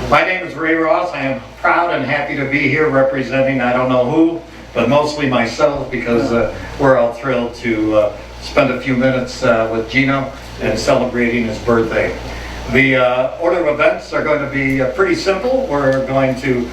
My name is Ray Ross. I am proud and happy to be here representing I don't know who, but mostly myself, because we're all thrilled to spend a few minutes with Gino and celebrating his birthday. The order of events are going to be pretty simple. We're going to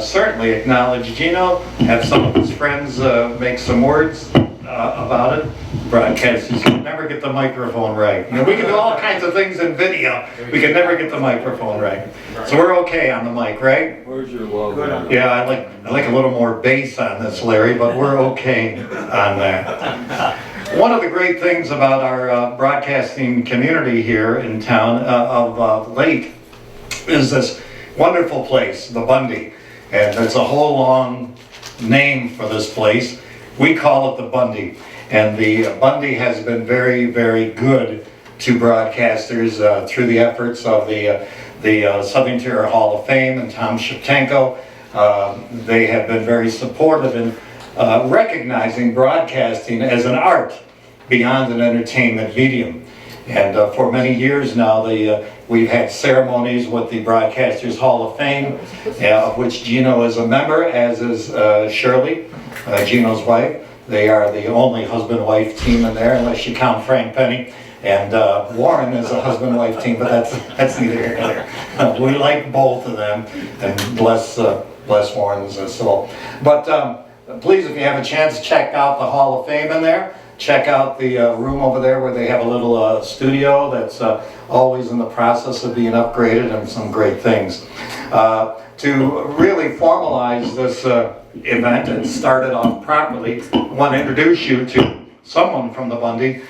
certainly acknowledge Gino, have some of his friends make some words about it. Broadcasters can never get the microphone right. You know, we can do all kinds of things in video. We can never get the microphone right. So we're okay on the mic, right? Where's your logo? Yeah, I like a little more bass on this, Larry, but we're okay on that. One of the great things about our broadcasting community here in town of late is this wonderful place, the Bundy. And there's a whole long name for this place. We call it the Bundy. And the Bundy has been very, very good to broadcasters through the efforts of the Southern Ontario Hall of Fame and Tom Shevchenko. They have been very supportive in recognizing broadcasting as an art beyond an entertainment medium. And for many years now, we've had ceremonies with the Broadcasters Hall of Fame, of which Gino is a member, as is Shirley, Gino's wife. They are the only husband-wife team in there, unless you count Frank Penny. And Warren is a husband-wife team, but that's neither here nor there. We like both of them, and bless Warren's soul. But please, if you have a chance, check out the Hall of Fame in there. Check out the room over there where they have a little studio that's always in the process of being upgraded, and some great things. To really formalize this event and start it off properly, I want to introduce you to someone from the Bundy.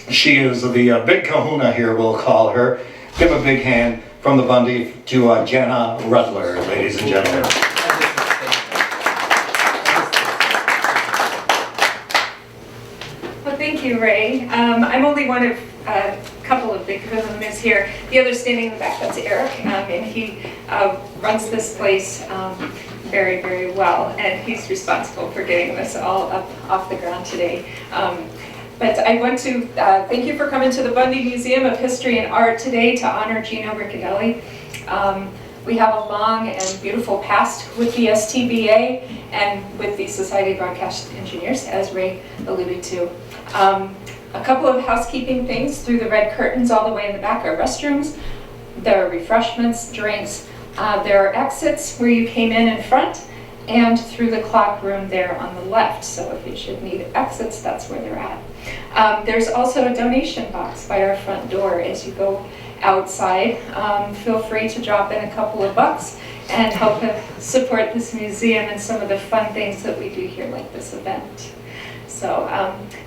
She is the big kahuna here, we'll call her. Give a big hand from the Bundy to Jenna Rudler, ladies and gentlemen. Well, thank you, Ray. I'm only one of a couple of big kahunas here. The other standing in the back, that's Eric, and he runs this place very, very well, and he's responsible for getting this all up off the ground today. But I want to thank you for coming to the Bundy Museum of History and Art today to honor Gino Ricciardelli. We have a long and beautiful past with the STBA and with the Society of Broadcast Engineers, as Ray alluded to. A couple of housekeeping things: through the red curtains all the way in the back are restrooms. There are refreshments, drinks. There are exits where you came in front, and through the clock room there on the left. So if you should need exits, that's where they're at. There's also a donation box by our front door as you go outside. Feel free to drop in a couple of bucks and help support this museum and some of the fun things that we do here, like this event. So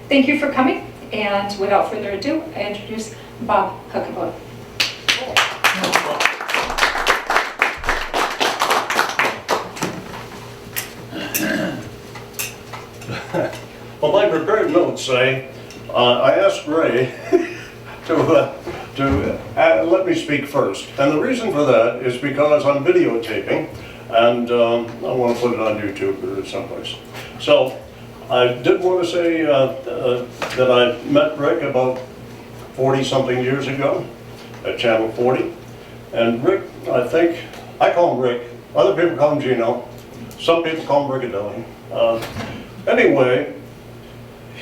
thank you for coming, and without further ado, I introduce Bob Huckabee. Well, my prepared notes say, I asked Ray to let me speak first. And the reason for that is because I'm videotaping, and I want to put it on YouTube someplace. So I did want to say that I met Rick about 40-something years ago at Channel 40. And Rick, I call him Rick. Other people call him Gino. Some people call him Ricciardelli. Anyway,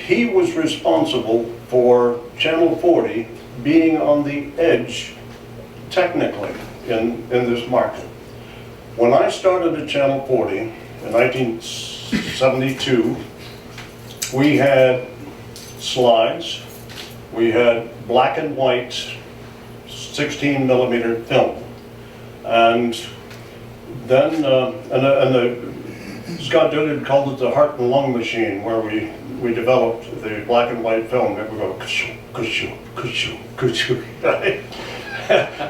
he was responsible for Channel 40 being on the edge, technically, in this market. When I started at Channel 40 in 1972, we had slides, we had black and white 16mm film, and then Scott Dillard called it the heart and lung machine, where we developed the black and white film that would go kushoo, kushoo, kushoo, kushoo, right?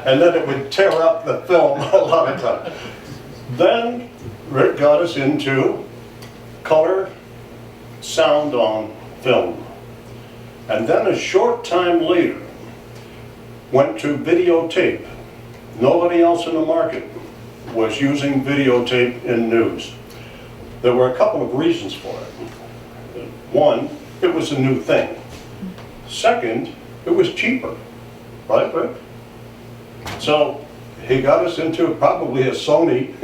And then it would tear up the film a lot of times. Then Rick got us into color, sound on film. And then a short time later, went to videotape. Nobody else in the market was using videotape in news. There were a couple of reasons for it. One, it was a new thing. Second, it was cheaper, right, Rick? So he got us into probably a Sony,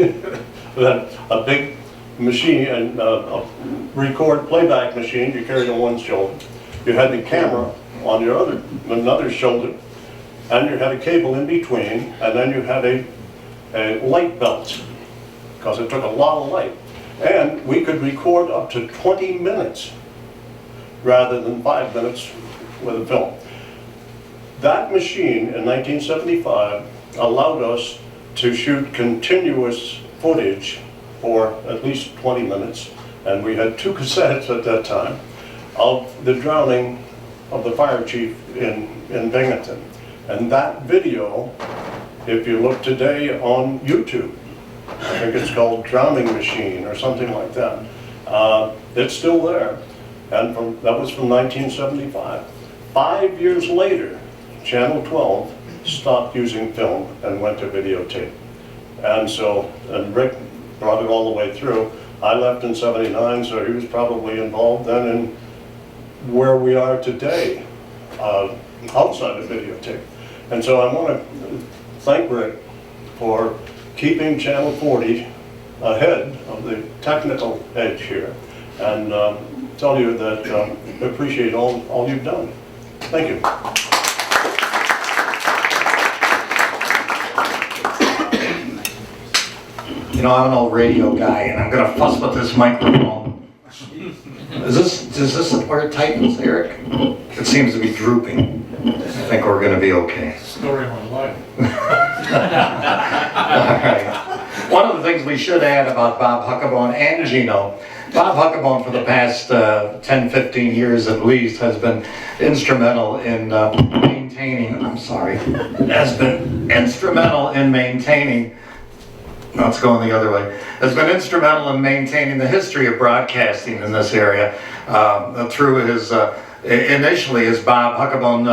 a big machine, and a record playback machine you carried on one shoulder. You had the camera on your another shoulder, and you had a cable in between, and then you had a light belt, because it took a lot of light. And we could record up to 20 minutes rather than 5 minutes with a film. That machine in 1975 allowed us to shoot continuous footage for at least 20 minutes, and we had 2 cassettes at that time of the drowning of the fire chief in Binghamton. And that video, if you look today on YouTube, I think it's called Drowning Machine or something like that, it's still there, and that was from 1975. 5 years later, Channel 12 stopped using film and went to videotape. And Rick brought it all the way through. I left in '79, so he was probably involved then in where we are today, outside of videotape. And so I want to thank Rick for keeping Channel 40 ahead of the technical edge here, and tell you that I appreciate all you've done. Thank you. You know, I'm an old radio guy, and I'm gonna fuss with this microphone. Does this where it tightens, Eric? It seems to be drooping. I think we're gonna be okay. Story of my life. All right. One of the things we should add about Bob Huckabone and Gino, Bob Huckabone for the past 10, 15 years at least has been instrumental in maintaining, has been instrumental in maintaining, no, it's going the other way, has been instrumental in maintaining the history of broadcasting in this area through his, initially his Bob Huckabone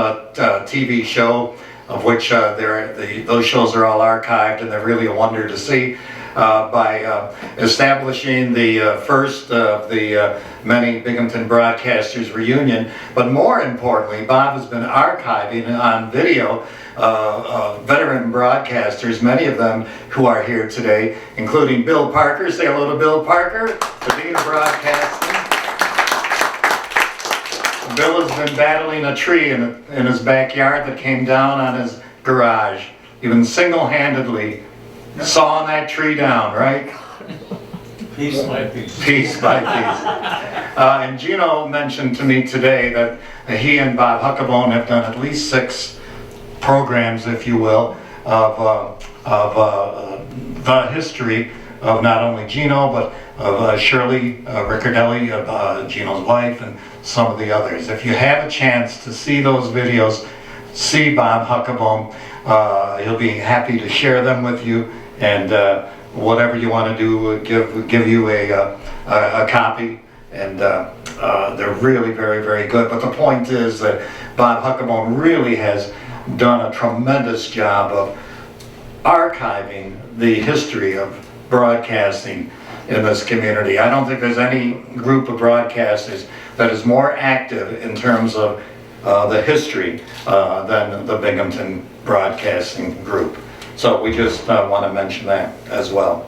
TV show, of which those shows are all archived, and they're really a wonder to see, by establishing the first of the many Binghamton Broadcasters reunion. But more importantly, Bob has been archiving on video veteran broadcasters, many of them who are here today, including Bill Parker. Say hello to Bill Parker, the Dean of Broadcasting. Bill has been battling a tree in his backyard that came down on his garage. Even single-handedly sawing that tree down, right? Piece by piece. Piece by piece. And Gino mentioned to me today that he and Bob Huckabone have done at least 6 programs, if you will, of the history of not only Gino, but of Shirley Ricciardelli, Gino's wife, and some of the others. If you have a chance to see those videos, see Bob Huckabone. He'll be happy to share them with you, and whatever you want to do, give you a copy. And they're really very, very good. But the point is that Bob Huckabone really has done a tremendous job of archiving the history of broadcasting in this community. I don't think there's any group of broadcasters that is more active in terms of the history than the Binghamton Broadcasting Group. So we just want to mention that as well.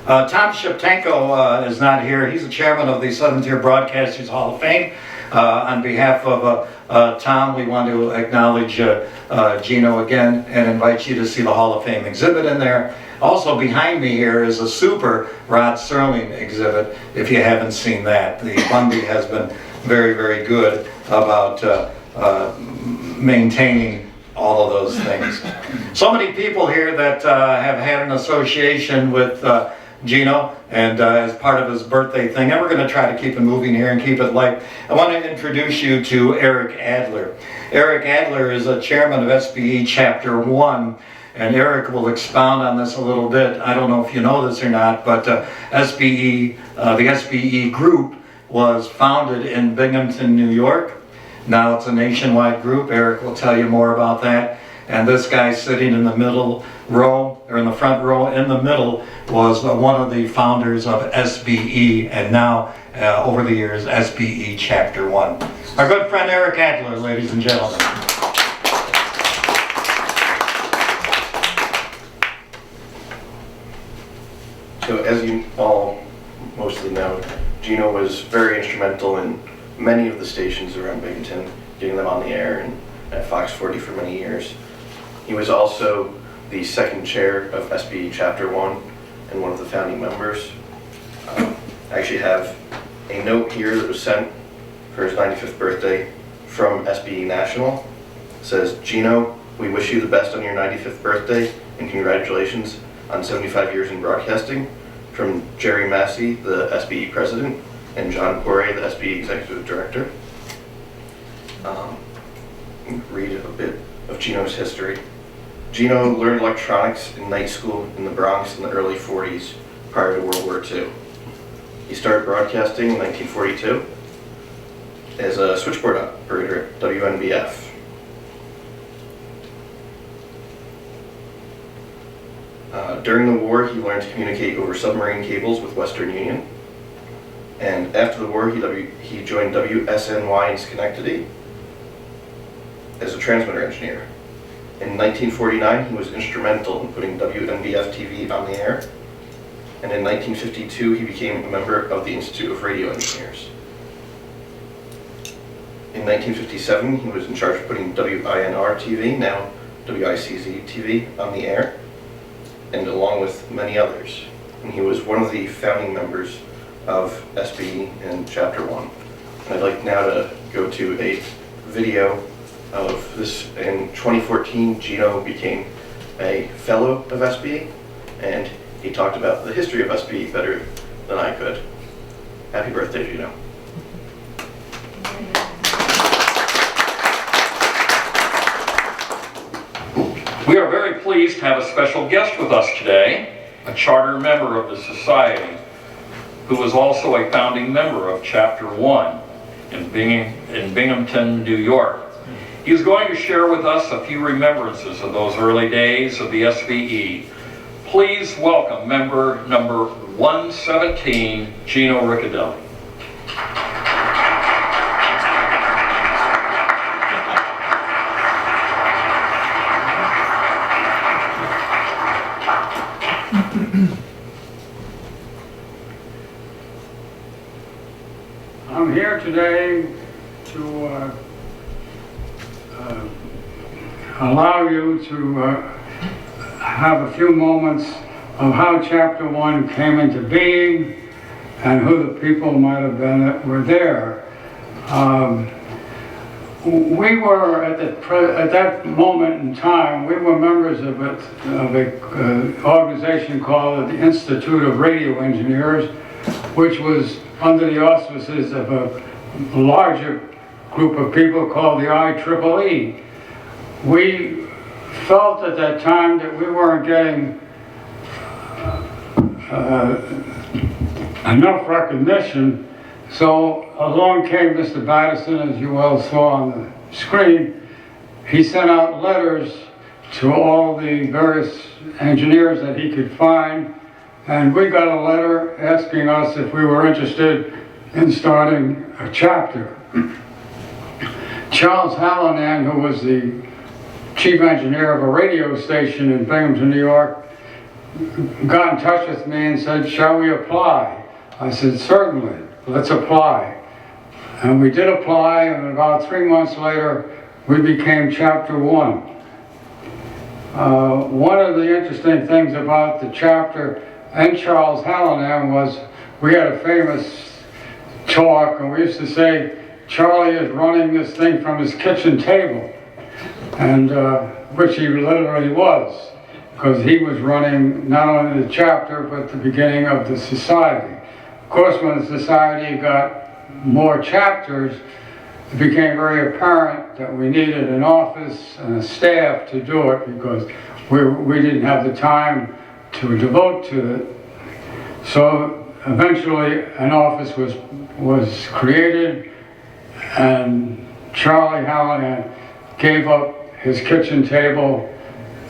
Tom Shevchenko is not here. He's the chairman of the Southern Tier Broadcasters Hall of Fame. On behalf of Tom, we want to acknowledge Gino again and invite you to see the Hall of Fame exhibit in there. Also behind me here is a super Rod Serling exhibit, if you haven't seen that. The Bundy has been very, very good about maintaining all of those things. So many people here that have had an association with Gino, and as part of his birthday thing, and we're going to try to keep it moving here and keep it light. I want to introduce you to Eric Adler. Eric Adler is a chairman of SBE Chapter 1, and Eric will expound on this a little bit. I don't know if you know this or not, but SBE, the SBE group was founded in Binghamton, New York. Now it's a nationwide group. Eric will tell you more about that. And this guy sitting in the middle row, or in the front row in the middle, was one of the founders of SBE, and now, over the years, SBE Chapter 1. Our good friend Eric Adler, ladies and gentlemen. So as you all mostly know, Gino was very instrumental in many of the stations around Binghamton, getting them on the air and at Fox 40 for many years. He was also the second chair of SBE Chapter 1 and one of the founding members. I actually have a note here that was sent for his 95th birthday from SBE National. It says, "Gino, we wish you the best on your 95th birthday and congratulations on 75 years in broadcasting, from Jerry Massey, the SBE president, and John Poirier, the SBE executive director." Read a bit of Gino's history. Gino learned electronics in night school in the Bronx in the early 40s, prior to World War II. He started broadcasting in 1942 as a switchboard operator at WNBF. During the war, he learned to communicate over submarine cables with Western Union. And after the war, he joined WSNY in Schenectady as a transmitter engineer. In 1949, he was instrumental in putting WNBF TV on the air. And in 1952, he became a member of the Institute of Radio Engineers. In 1957, he was in charge of putting WINR TV, now WICZ TV, on the air, and along with many others. And he was one of the founding members of SBE in Chapter 1. And I'd like now to go to a video of this. In 2014, Gino became a fellow of SBE, and he talked about the history of SBE better than I could. Happy birthday, Gino. We are very pleased to have a special guest with us today, a charter member of the Society, who was also a founding member of Chapter 1 in Binghamton, New York. He is going to share with us a few remembrances of those early days of the SBE. Please welcome member number 117, Gino Ricciardelli. I'm here today to allow you to have a few moments of how Chapter 1 came into being and who the people might have been that were there. We were at that moment in time, we were members of an organization called the Institute of Radio Engineers, which was under the auspices of a larger group of people called the IEEE. We felt at that time that we weren't getting enough recognition, so along came Mr. Battison, as you all saw on the screen. He sent out letters to all the various engineers that he could find, and we got a letter asking us if we were interested in starting a chapter. Charles Hallinan, who was the chief engineer of a radio station in Binghamton, New York, got in touch with me and said, "Shall we apply?" I said, "Certainly, let's apply." And we did apply, and about 3 months later, we became Chapter 1. One of the interesting things about the chapter and Charles Hallinan was we had a famous talk, and we used to say, "Charlie is running this thing from his kitchen table," and which he literally was, because he was running not only the chapter but the beginning of the society. Of course, when the society got more chapters, it became very apparent that we needed an office and a staff to do it, because we didn't have the time to devote to it. So eventually an office was created, and Charlie Hallinan gave up his kitchen table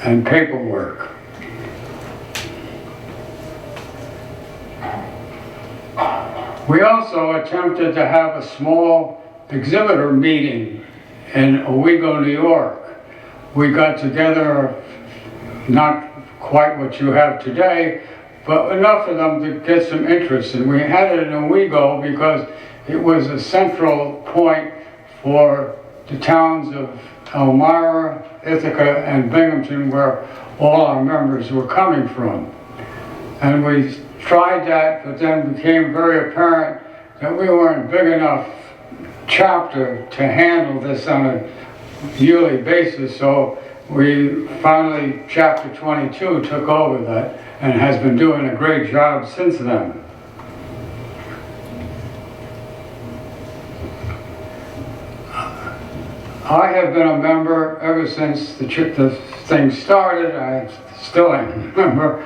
and paperwork. We also attempted to have a small exhibitor meeting in Owego, New York. We got together, not quite what you have today, but enough of them to get some interest. And we had it in Owego because it was a central point for the towns of Elmira, Ithaca, and Binghamton, where all our members were coming from. And we tried that, but then it became very apparent that we weren't big enough chapter to handle this on a yearly basis, so we finally, chapter 22 took over that and has been doing a great job since then. I have been a member ever since the thing started. I still am a member,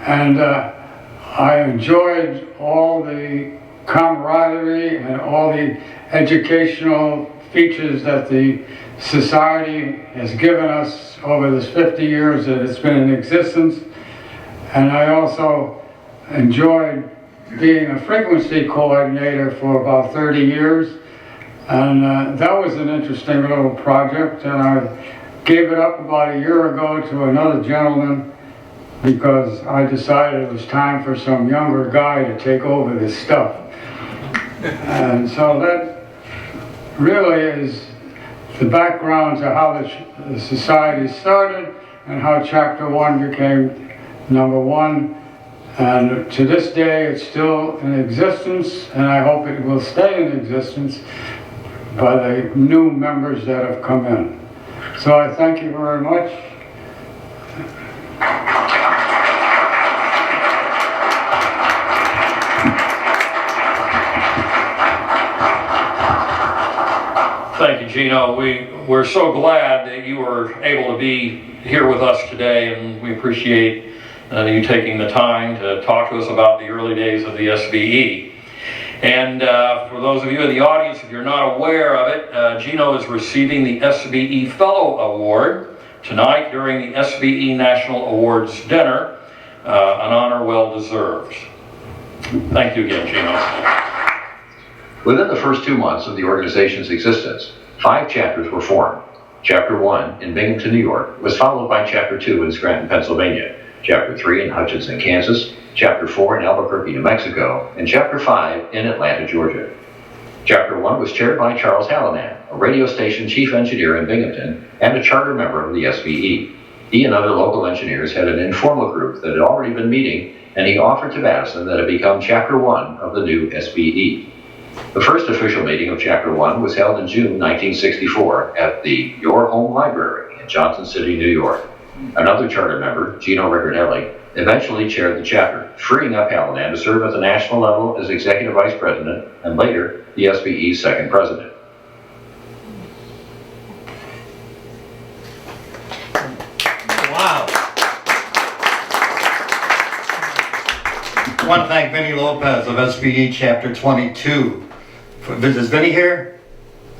and I enjoyed all the camaraderie and all the educational features that the society has given us over this 50 years that it's been in existence. And I also enjoyed being a frequency coordinator for about 30 years. And that was an interesting little project. And I gave it up about a year ago to another gentleman because I decided it was time for some younger guy to take over this stuff. And so that really is the background to how the society started and how Chapter 1 became number 1. And to this day, it's still in existence, and I hope it will stay in existence by the new members that have come in. So I thank you very much. Thank you, Gino. We're so glad that you were able to be here with us today, and we appreciate you taking the time to talk to us about the early days of the SBE. And for those of you in the audience, if you're not aware of it, Gino is receiving the SBE Fellow Award tonight during the SBE National Awards Dinner, an honor well deserved. Thank you again, Gino. Within the first 2 months of the organization's existence, 5 chapters were formed. Chapter 1 in Binghamton, New York, was followed by Chapter 2 in Scranton, Pennsylvania, Chapter 3 in Hutchinson, Kansas, Chapter 4 in Albuquerque, New Mexico, and Chapter 5 in Atlanta, Georgia. Chapter 1 was chaired by Charles Hallinan, a radio station chief engineer in Binghamton and a charter member of the SBE. He and other local engineers had an informal group that had already been meeting, and he offered to Madison that it become Chapter 1 of the new SBE. The first official meeting of Chapter 1 was held in June 1964 at the Your Home Library in Johnson City, New York. Another charter member, Gino Ricciardelli, eventually chaired the chapter, freeing up Hallinan to serve at the national level as Executive Vice President and later the SBE's second president. Wow. I want to thank Vinny Lopez of SBE Chapter 22. Is Vinny here?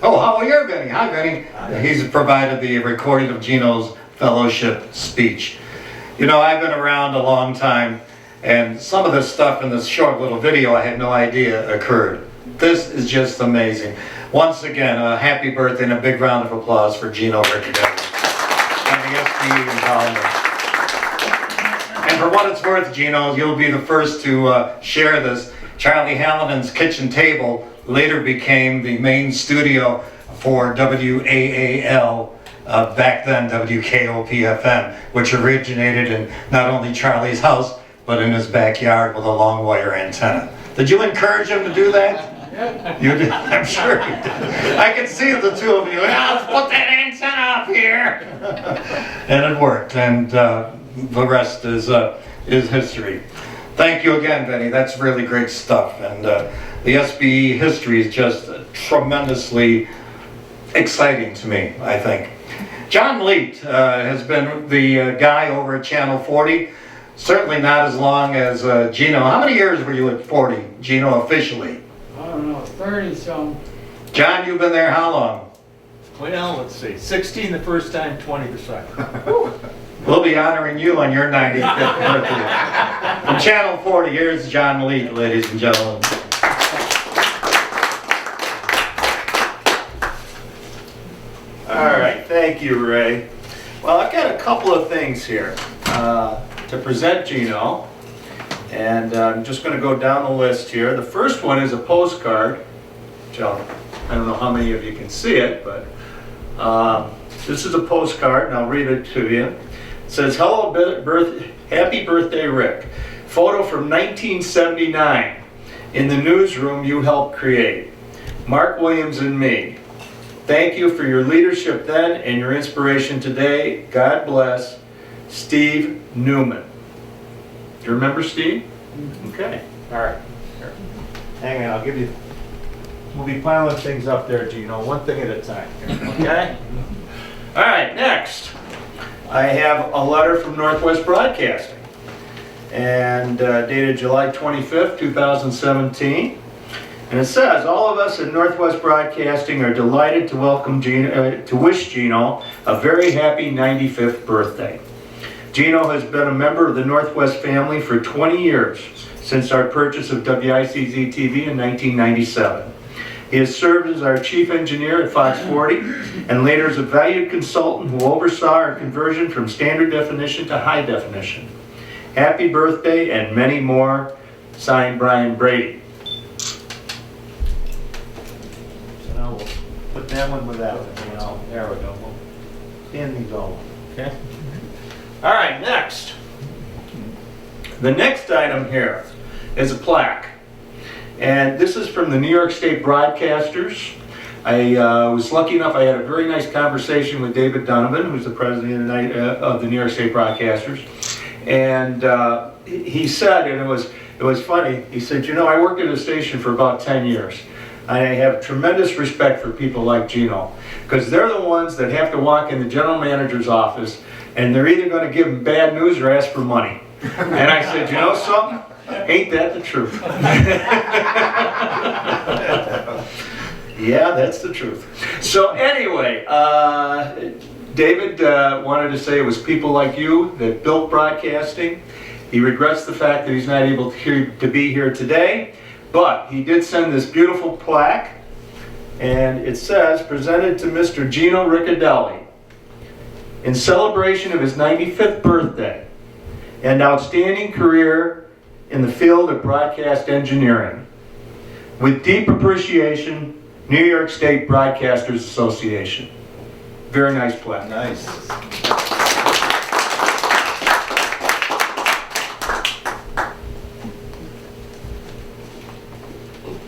Oh, how are you, Vinny? Hi, Vinny. He's provided the recording of Gino's fellowship speech. You know, I've been around a long time, and some of this stuff in this short little video I had no idea occurred. This is just amazing. Once again, a happy birthday and a big round of applause for Gino Ricciardelli and the SBE involvement. And for what it's worth, Gino, you'll be the first to share this. Charlie Hallinan's kitchen table later became the main studio for WAAL, back then WKOP-FM, which originated in not only Charlie's house, but in his backyard with a long wire antenna. Did you encourage him to do that? You did, I'm sure you did. I could see the two of you, let's put that antenna up here. And it worked, and the rest is history. Thank you again, Benny. That's really great stuff. And the SBE history is just tremendously exciting to me, I think. John Leet has been the guy over at Channel 40. Certainly not as long as Gino. How many years were you at 40, Gino, officially? I don't know, 30-some. John, you've been there how long? Well, let's see. 16 the first time, 20 the second. We'll be honoring you on your 95th birthday. From Channel 40, here's John Leet, ladies and gentlemen. All right, thank you, Ray. Well, I've got a couple of things here to present Gino. And I'm just going to go down the list here. The first one is a postcard, which I don't know how many of you can see it, but this is a postcard, and I'll read it to you. It says, "Hello, happy birthday, Rick. Photo from 1979. In the newsroom you helped create. Mark Williams and me. Thank you for your leadership then and your inspiration today. God bless, Steve Newman." Do you remember Steve? Okay, all right. Here. Hang on, we'll be piling things up there, Gino, one thing at a time, okay? All right, next. I have a letter from Northwest Broadcasting, and dated July 25th, 2017. And it says, "All of us at Northwest Broadcasting are delighted to welcome to wish Gino a very happy 95th birthday. Gino has been a member of the Northwest family for 20 years, since our purchase of WICZ-TV in 1997. He has served as our chief engineer at Fox 40, and later as a valued consultant who oversaw our conversion from standard definition to high definition. Happy birthday and many more. Signed, Brian Brady." So now we'll put that one with that one. There we go. We'll stand these all up, okay? All right, next. The next item here is a plaque. And this is from the New York State Broadcasters. I was lucky enough, I had a very nice conversation with David Donovan, who's the president of the New York State Broadcasters. And he said, and it was funny, he said, "You know, I worked at a station for about 10 years. I have tremendous respect for people like Gino, because they're the ones that have to walk in the general manager's office, and they're either going to give him bad news or ask for money." And I said, "You know something? Ain't that the truth?" Yeah, that's the truth. So anyway, David wanted to say it was people like you that built broadcasting. He regrets the fact that he's not able to be here today, but he did send this beautiful plaque, and it says, "Presented to Mr. Gino Ricciardelli in celebration of his 95th birthday and outstanding career in the field of broadcast engineering. With deep appreciation, New York State Broadcasters Association." Very nice plaque. Nice.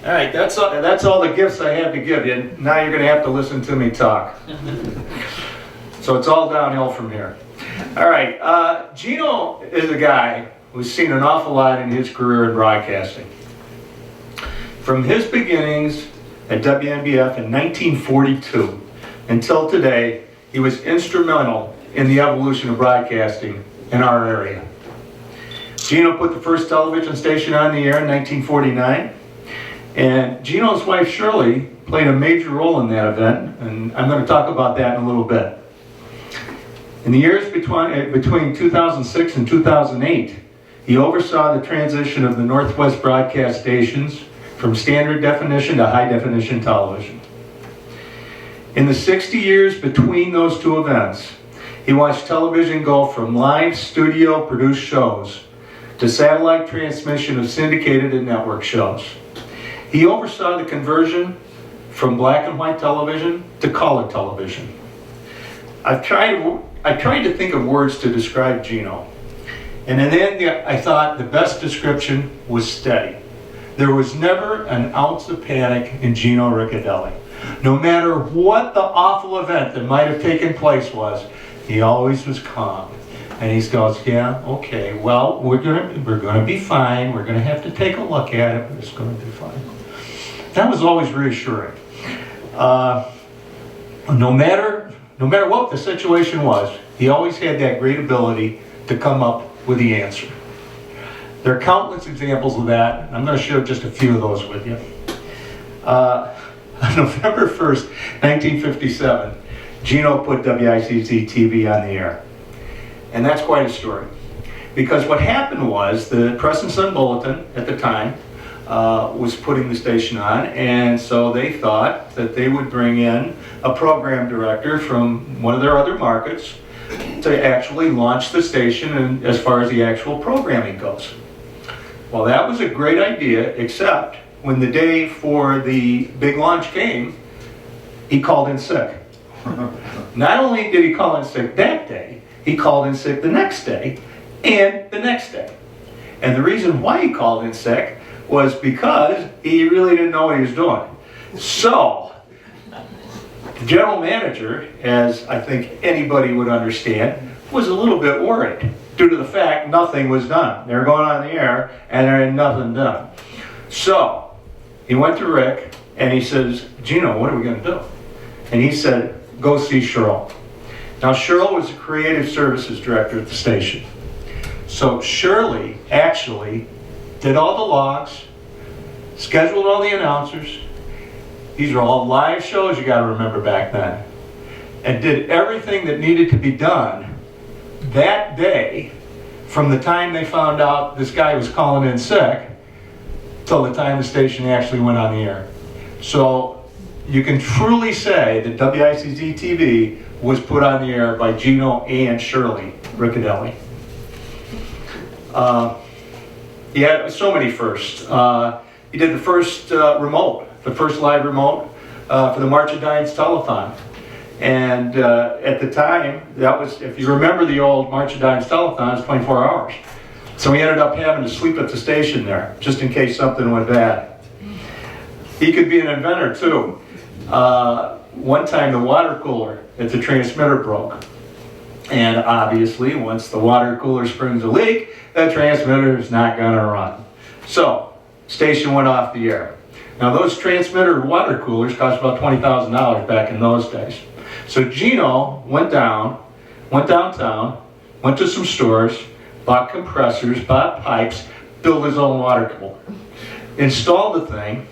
All right, that's all the gifts I have to give you. Now you're going to have to listen to me talk. So it's all downhill from here. All right, Gino is a guy who's seen an awful lot in his career in broadcasting. From his beginnings at WNBF in 1942 until today, he was instrumental in the evolution of broadcasting in our area. Gino put the first television station on the air in 1949, and Gino's wife Shirley played a major role in that event, and I'm going to talk about that in a little bit. In the years between 2006 and 2008, he oversaw the transition of the Northwest broadcast stations from standard definition to high definition television. In the 60 years between those two events, he watched television go from live studio produced shows to satellite transmission of syndicated and network shows. He oversaw the conversion from black and white television to color television. I tried to think of words to describe Gino. And in the end, I thought the best description was steady. There was never an ounce of panic in Gino Ricciardelli. No matter what the awful event that might have taken place was, he always was calm. And he goes, "Yeah, okay, well, we're gonna be fine. We're gonna have to take a look at it, but it's gonna be fine." That was always reassuring. No matter what the situation was, he always had that great ability to come up with the answer. There are countless examples of that. I'm going to share just a few of those with you. On November 1st, 1957, Gino put WICZ-TV on the air. And that's quite a story. Because what happened was the Press and Sun Bulletin at the time was putting the station on, and so they thought that they would bring in a program director from one of their other markets to actually launch the station and as far as the actual programming goes. Well, that was a great idea, except when the day for the big launch came, he called in sick. Not only did he call in sick that day, he called in sick the next day and the next day. And the reason why he called in sick was because he really didn't know what he was doing. So, the general manager, as I think anybody would understand, was a little bit worried due to the fact nothing was done. They were going on the air and there ain't nothing done. So, he went to Rick and he says, Gino, what are we going to do? And he said, go see Cheryl. Now, Cheryl was the creative services director at the station. So Shirley actually did all the logs, scheduled all the announcers. These are all live shows, you got to remember, back then. And did everything that needed to be done that day, from the time they found out this guy was calling in sick till the time the station actually went on the air. So you can truly say that WICZ TV was put on the air by Gino and Shirley Ricciardelli. He had so many firsts. He did the first remote, the first live remote for the March of Dimes telethon. And at the time, that was, if you remember the old March of Dimes telethon, it was 24 hours. So he ended up having to sleep at the station there, just in case something went bad. He could be an inventor too. One time the water cooler at the transmitter broke. And obviously, once the water cooler springs a leak, the transmitter is not going to run. So, station went off the air. Now those transmitter water coolers cost about $20,000 back in those days. So Gino went downtown, went to some stores, bought compressors, bought pipes, built his own water cooler. Installed the thing,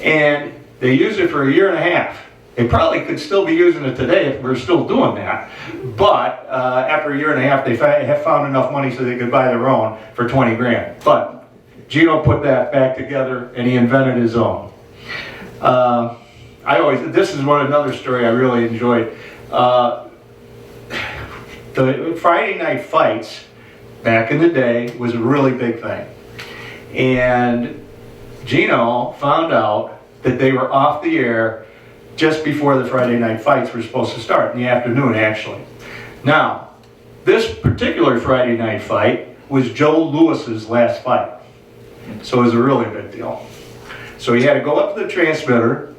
and they used it for 1.5 years. They probably could still be using it today if we're still doing that. But after 1.5 years, they have found enough money so they could buy their own for 20 grand. But Gino put that back together and he invented his own. This is another story I really enjoyed. The Friday night fights back in the day was a really big thing. And Gino found out that they were off the air just before the Friday night fights were supposed to start, in the afternoon actually. Now, this particular Friday night fight was Joe Lewis's last fight. So it was a really big deal. So he had to go up to the transmitter.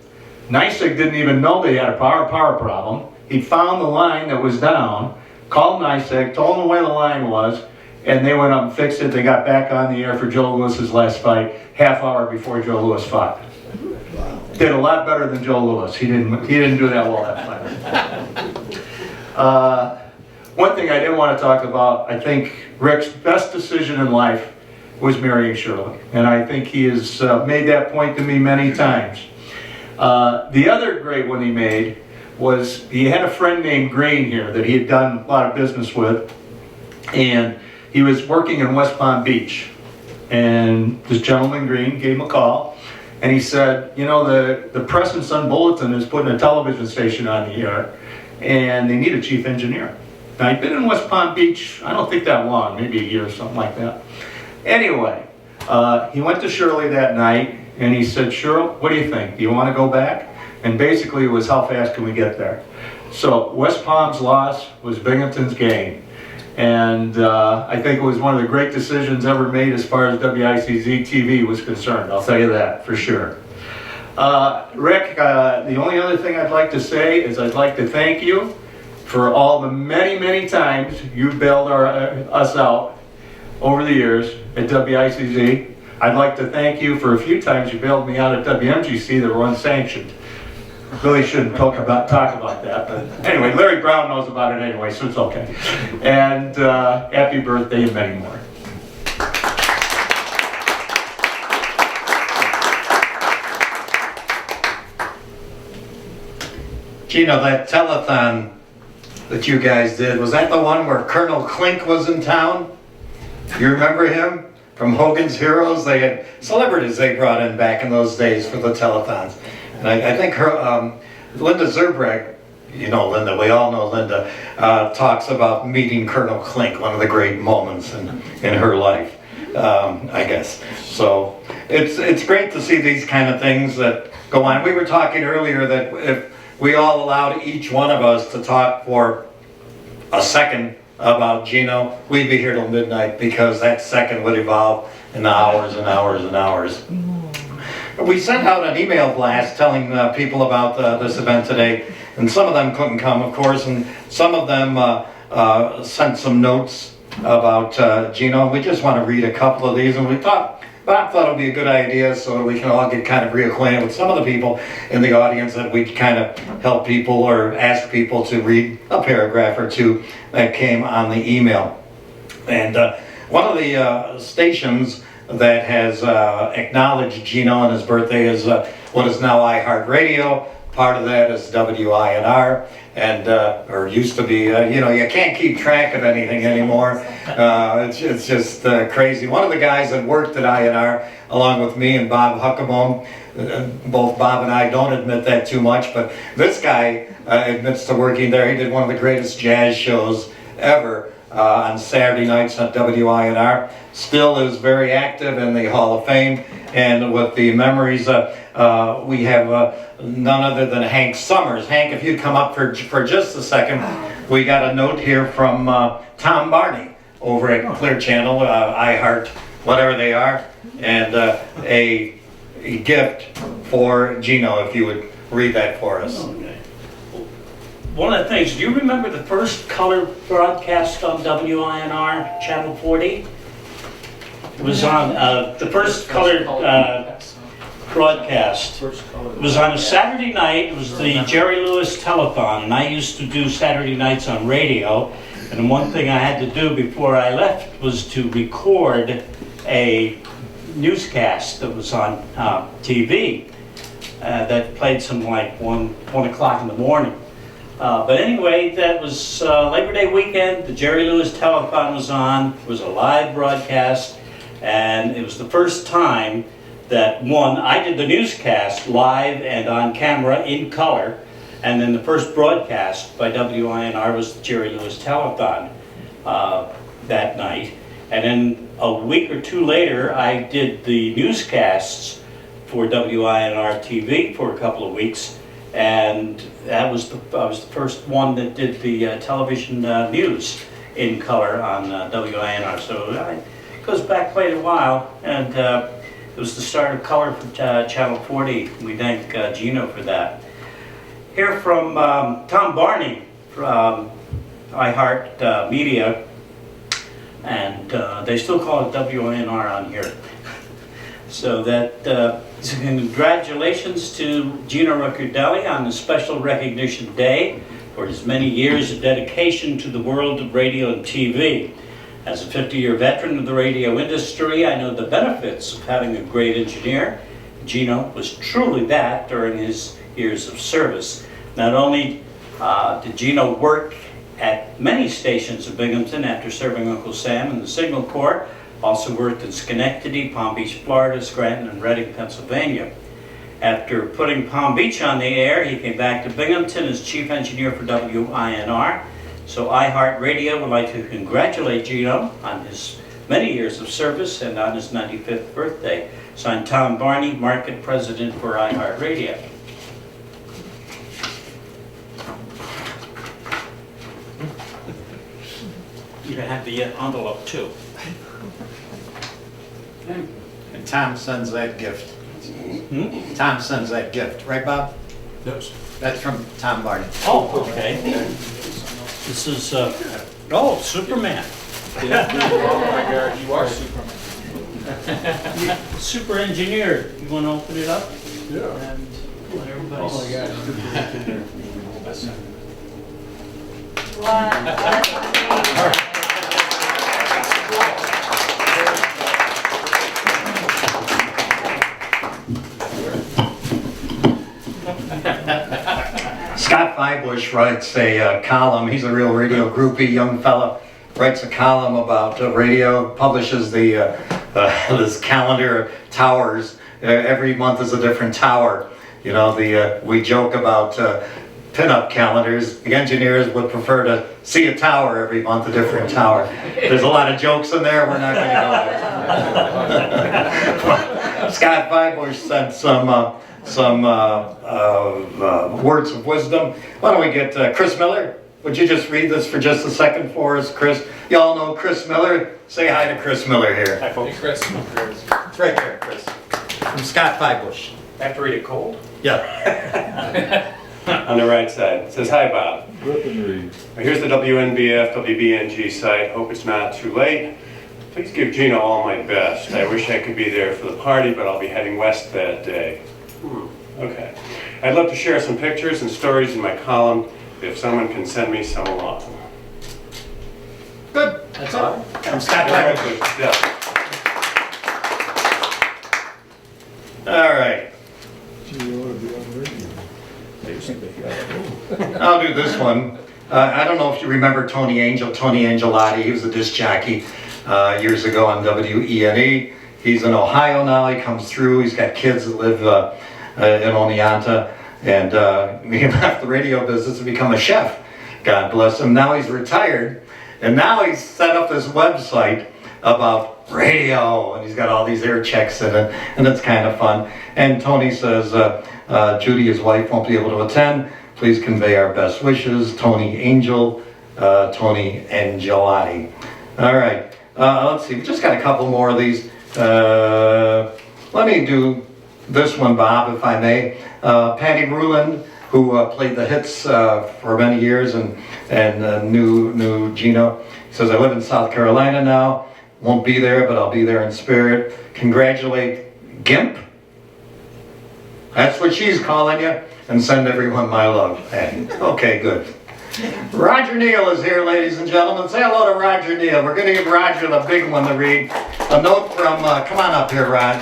NYSEG didn't even know they had a power problem. He found the line that was down, called NYSEG, told them where the line was, and they went up and fixed it. They got back on the air for Joe Lewis's last fight, half hour before Joe Lewis fought. Did a lot better than Joe Lewis. He didn't do that well that fight. One thing I did want to talk about, I think Rick's best decision in life was marrying Shirley. And I think he has made that point to me many times. The other great one he made was he had a friend named Green here that he had done a lot of business with. And he was working in West Palm Beach. And this gentleman, Green, gave him a call. And he said, you know, the Press and Sun Bulletin is putting a television station on the air. And they need a chief engineer. Now, he'd been in West Palm Beach, I don't think that long, maybe a year or something like that. Anyway, he went to Shirley that night and he said, Cheryl, what do you think? Do you want to go back? And basically it was, how fast can we get there? So West Palm's loss was Binghamton's gain. And I think it was one of the great decisions ever made as far as WICZ TV was concerned. I'll tell you that for sure. Rick, the only other thing I'd like to say is I'd like to thank you for all the many, many times you've bailed us out over the years at WICZ. I'd like to thank you for a few times you bailed me out at WMGC that were unsanctioned. Really shouldn't talk about that, but anyway, Larry Brown knows about it anyway, so it's okay. And happy birthday and many more. Gino, that telethon that you guys did, was that the one where Colonel Klink was in town? You remember him? From Hogan's Heroes? They had celebrities they brought in back in those days for the telethons. And I think Linda Zerbreg, you know Linda, we all know Linda, talks about meeting Colonel Klink, one of the great moments in her life. I guess. So it's great to see these kind of things that go on. We were talking earlier that if we all allowed each one of us to talk for a second about Gino, we'd be here till midnight, because that second would evolve in hours and hours and hours. We sent out an email blast telling people about this event today, and some of them couldn't come, of course, and some of them sent some notes about Gino. We just want to read a couple of these, and Bob thought it would be a good idea so we can all get kind of reacquainted with some of the people in the audience, that we kind of help people or ask people to read a paragraph or two that came on the email. And one of the stations that has acknowledged Gino and his birthday is what is now iHeartRadio. Part of that is WINR, and or used to be. You can't keep track of anything anymore. It's just crazy. One of the guys that worked at INR, along with me and Bob Huckabone, both Bob and I don't admit that too much, but this guy admits to working there. He did one of the greatest jazz shows ever on Saturday nights on WINR. Still is very active in the Hall of Fame, and with the memories we have none other than Hank Summers. Hank, if you'd come up for just a second, we got a note here from Tom Barney over at Clear Channel, iHeart, whatever they are, and a gift for Gino, if you would read that for us. Okay. One of the things, do you remember the first color broadcast on WINR, Channel 40? It was on the first colored broadcast. It was on a Saturday night. It was the Jerry Lewis Telethon, and I used to do Saturday nights on radio. And one thing I had to do before I left was to record a newscast that was on TV that played some like 1 o'clock in the morning. But anyway, that was Labor Day weekend. The Jerry Lewis Telethon was on. It was a live broadcast, and it was the first time that I did the newscast live and on camera in color, and then the first broadcast by WINR was the Jerry Lewis Telethon that night. And then a week or two later, I did the newscasts for WINR TV for a couple of weeks, and I was the first one that did the television news in color on WINR. So it goes back quite a while, and it was the start of color for Channel 40. We thank Gino for that. Here from Tom Barney from iHeart Media, and they still call it WINR on here. So that congratulations to Gino Ricciardelli on the special recognition day for his many years of dedication to the world of radio and TV. As a 50-year veteran of the radio industry, I know the benefits of having a great engineer. Gino was truly that during his years of service. Not only did Gino work at many stations in Binghamton after serving Uncle Sam in the Signal Corps, also worked in Schenectady, Palm Beach, Florida, Scranton and Reading, Pennsylvania. After putting Palm Beach on the air, he came back to Binghamton as chief engineer for WINR. So iHeartRadio would like to congratulate Gino on his many years of service and on his 95th birthday. Signed, Tom Barney, Market President for iHeartRadio. You can have the envelope too. And Tom sends that gift. Tom sends that gift, right, Bob? Yes. That's from Tom Barney. Oh, okay. This is, Superman. Oh my God, you are Superman. Super engineer. You want to open it up? Yeah. And let everybody Oh my see. God, Super engineer. That's it. Scott Feibush writes a column. He's a real radio groupie, young fella. Writes a column about radio, publishes the this calendar of towers. Every month is a different tower. You know, we joke about pinup calendars. The engineers would prefer to see a tower every month, a different tower. There's a lot of jokes in there, we're not gonna go there. Scott Bybush sent some words of wisdom. Why don't we get Chris Miller? Would you just read this for just a second for us, Chris? Y'all know Chris Miller? Say hi to Chris Miller here. Hi, folks. Chris. It's right there, Chris. From Scott Bybush. I have to read it cold? Yeah. On the right side. It says, hi, Bob. Here's the WNBF, WBNG site. Hope it's not too late. Please give Gino all my best. I wish I could be there for the party, but I'll be heading west that day. Okay. I'd love to share some pictures and stories in my column if someone can send me some along. Good. That's all. From Scott Bybush. Yeah. All right. I'll do this one. I don't know if you remember Tony Angelotti. He was a disc jockey years ago on WENE. He's in Ohio now. He comes through. He's got kids that live in Oneonta. And he left the radio business to become a chef. God bless him. Now he's retired. And now he's set up this website about radio. And he's got all these air checks in it. And it's kind of fun. And Tony says, Judy, his wife, won't be able to attend. Please convey our best wishes. Tony Angelotti. All right. Let's see. We just got a couple more of these. Let me do this one, Bob, if I may. Patty Ruland, who played the hits for many years and knew Gino. He says, I live in South Carolina now. Won't be there, but I'll be there in spirit. Congratulate Gimp. That's what she's calling you. And send everyone my love, Patty. Okay, good. Roger Neal is here, ladies and gentlemen. Say hello to Roger Neal. We're going to give Roger the big one to read. A note from, come on up here, Raj.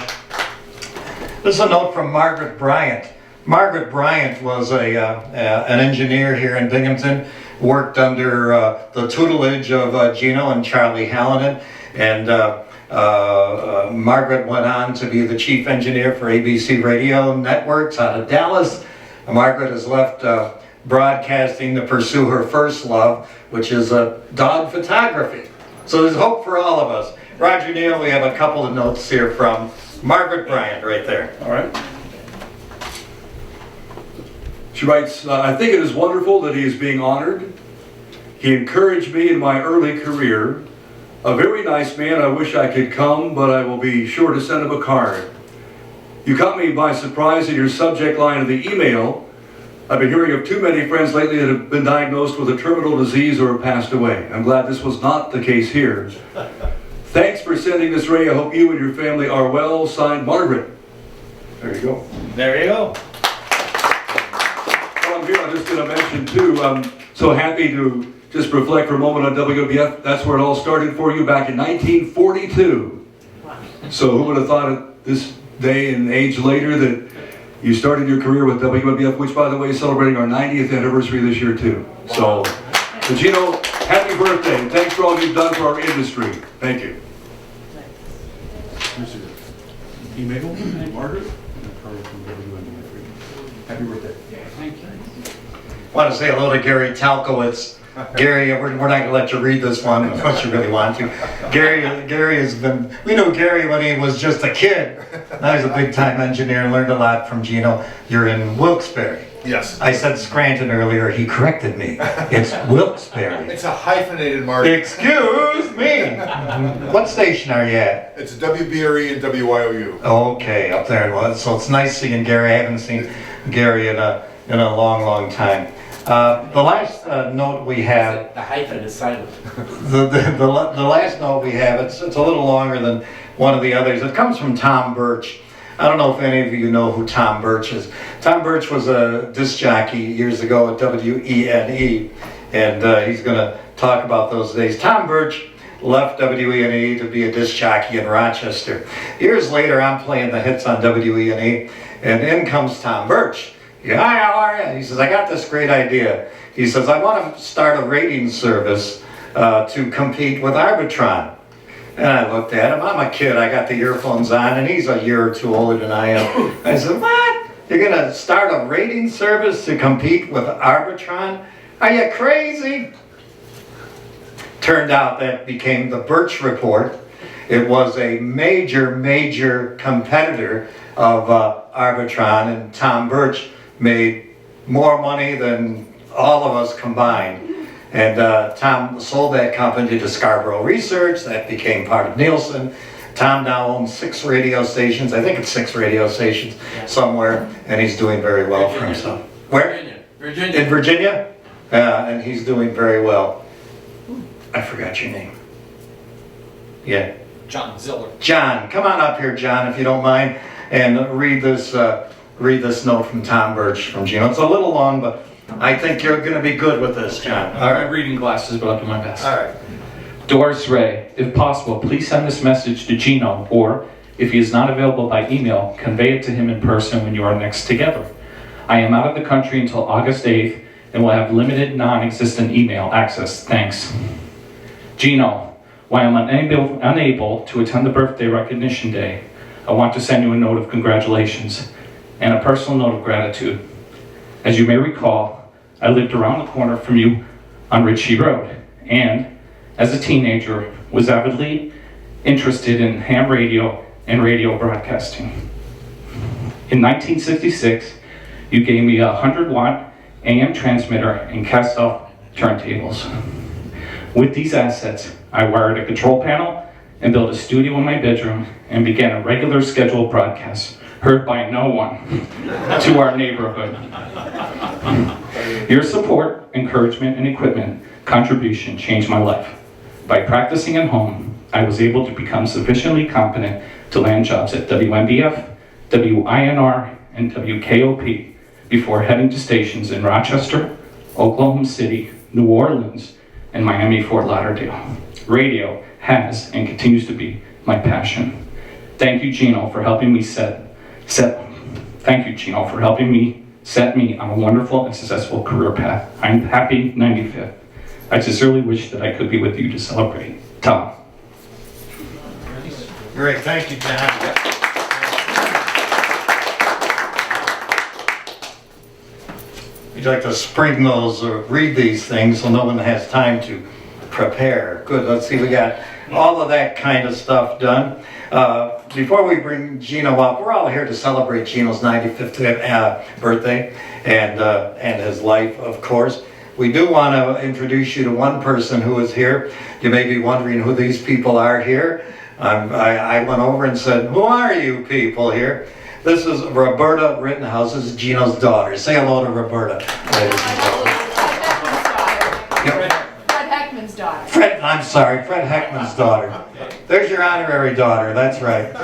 This is a note from Margaret Bryant. Margaret Bryant was an engineer here in Binghamton, worked under the tutelage of Gino and Charlie Hallinan, and Margaret went on to be the chief engineer for ABC Radio Networks out of Dallas. Margaret has left broadcasting to pursue her first love, which is dog photography. So there's hope for all of us. Roger Neal, we have a couple of notes here from Margaret Bryant right there. All right. She writes, I think it is wonderful that he is being honored. He encouraged me in my early career. A very nice man. I wish I could come, but I will be sure to send him a card. You caught me by surprise in your subject line of the email. I've been hearing of too many friends lately that have been diagnosed with a terminal disease or have passed away. I'm glad this was not the case here. Thanks for sending this, Ray. I hope you and your family are well. Signed, Margaret. There you go. There you go. Well, I'm here. I'm just going to mention, too, I'm so happy to just reflect for a moment on WWF. That's where it all started for you back in 1942. So who would have thought at this day and age later that you started your career with WWF, which, by the way, is celebrating our 90th anniversary this year, too. So, Gino, happy birthday, and thanks for all you've done for our industry. Thank you. Here's your email, Margaret. Happy birthday. Thank you. I want to say hello to Gary Talkowitz. Gary, we're not going to let you read this one unless you really want to. Gary has been, we knew Gary when he was just a kid. Now he's a big-time engineer and learned a lot from Gino. You're in Wilkes-Barre. Yes. I said Scranton earlier, he corrected me. It's Wilkes-Barre. It's a hyphenated market. Excuse me. What station are you at? It's WBRE and WYOU. Okay, up there. So it's nice seeing Gary. I haven't seen Gary in a long, long time. The last note we have. The hyphen is silent. The last note we have, it's a little longer than one of the others. It comes from Tom Birch. I don't know if any of you know who Tom Birch is. Tom Birch was a disc jockey years ago at WENE, and he's going to talk about those days. Tom Birch left WENE to be a disc jockey in Rochester. Years later, I'm playing the hits on WENE, and in comes Tom Birch. Yeah, hi, how are you? He says, I got this great idea. He says, I want to start a rating service to compete with Arbitron. And I looked at him. I'm a kid. I got the earphones on, and he's a year or two older than I am. I said, what? You're gonna start a rating service to compete with Arbitron? Are you crazy? Turned out that became the Birch Report. It was a major competitor of Arbitron, and Tom Birch made more money than all of us combined. And Tom sold that company to Scarborough Research. That became part of Nielsen. Tom now owns 6 radio stations. I think it's 6 radio stations somewhere, and he's doing very well for himself. Where? Virginia. In Virginia? And he's doing very well. I forgot your name. Yeah. John Ziller. John, come on up here, John, if you don't mind, and read this note from Tom Birch from Gino. It's a little long, but I think you're going to be good with this, John. All right. Reading glasses, but I'll do my best. All right. Doris Ray, if possible, please send this message to Gino, or if he is not available by email, convey it to him in person when you are next together. I am out of the country until August 8th and will have limited non-existent email access. Thanks. Gino, while I'm unable to attend the birthday recognition day, I want to send you a note of congratulations and a personal note of gratitude. As you may recall, I lived around the corner from you on Ritchie Road, and as a teenager was avidly interested in ham radio and radio broadcasting. In 1966, you gave me a 100-watt AM transmitter and cast-off turntables. With these assets, I wired a control panel and built a studio in my bedroom and began a regular scheduled broadcast, heard by no one, to our neighborhood. Your support, encouragement, and equipment contribution changed my life. By practicing at home, I was able to become sufficiently competent to land jobs at WNBF, WINR, and WKOP before heading to stations in Rochester, Oklahoma City, New Orleans, and Miami-Fort Lauderdale. Radio has and continues to be my passion. Thank you, Gino, for helping me set me on a wonderful and successful career path. I'm happy 95th. I sincerely wish that I could be with you to celebrate. Tom. Great, thank you, John. We'd like to spring those or read these things so no one has time to prepare. Good, let's see, we got all of that kind of stuff done. Before we bring Gino up, we're all here to celebrate Gino's 95th birthday and his life, of course. We do want to introduce you to one person who is here. You may be wondering who these people are here. I went over and said, who are you people here? This is Roberta Rittenhouse. This is Gino's daughter. Say hello to Roberta, ladies and gentlemen. Fred Heckman's daughter. Fred Heckman's daughter. There's your honorary daughter, that's right.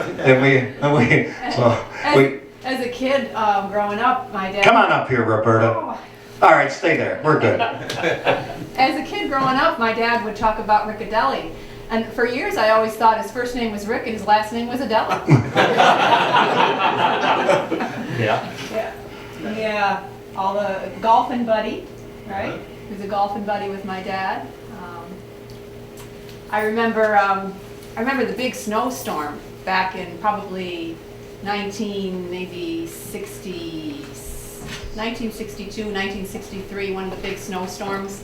As a kid growing up, my dad... Come on up here, Roberta. Oh. All right, stay there. We're good. As a kid growing up, my dad would talk about Ricciardelli. And for years, I always thought his first name was Rick and his last name was Adela. Yeah. All the golfing buddy, right? He was a golfing buddy with my dad. I remember the big snowstorm back in probably 1962, 1963, one of the big snowstorms.